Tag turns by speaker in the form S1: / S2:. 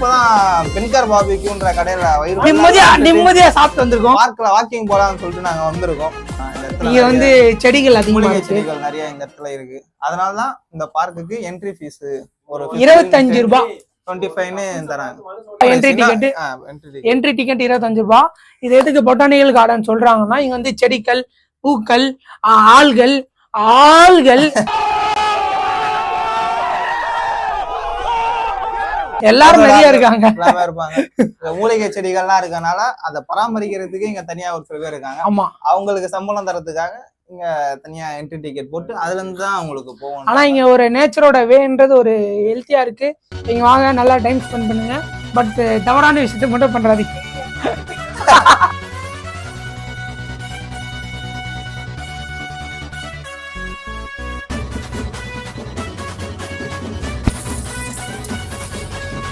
S1: இப்பதான் பெண்கார் பாபிக்குன்ற கடையில
S2: நிம்மதியா சாப்பிட்டு வந்திருக்கோம்.
S1: பார்க்ல வாக்கிங் போலாம்னு சொல்லிட்டு நாங்க வந்திருக்கோம்.
S2: இங்க வந்து செடிகள் அதிகமா
S1: செடிகள் நிறைய இந்த இடத்துல இருக்கு. அதனாலதான் இந்த பார்க்குக்கு என்ட்ரி ஃபீஸ் ஒரு
S2: 25 ரூபாய்
S1: 25 தராங்க.
S2: என்ட்ரி டிக்கெட் 25 ரூபாய். இது எதுக்கு பொட்டானிக்கல் கார்டன் சொல்றாங்கன்னா இங்க வந்து செடிகள், பூக்கள், ஆள்கள் எல்லாரும் நிறைய இருக்காங்க.
S1: மூலிகை செடிகள்லாம் இருக்கனால அதை பராமரிக்கிறதுக்கு இங்க தனியா ஒரு சில பேர் இருக்காங்க.
S2: ஆமா,
S1: அவங்களுக்கு சம்பளம் தரதுக்காக இங்க தனியா என்ட்ரி டிக்கெட் போட்டு அதுல இருந்து தான் அவங்களுக்கு போகணும்.
S2: ஆனா இங்க ஒரு நேச்சரோட வேன்றது ஒரு ஹெல்த்தியா இருக்கு. நீங்க வாங்க, நல்லா டைம் ஸ்பெண்ட் பண்ணுங்க. பட் தவறான விஷயத்த மட்டும் பண்றாதீங்க.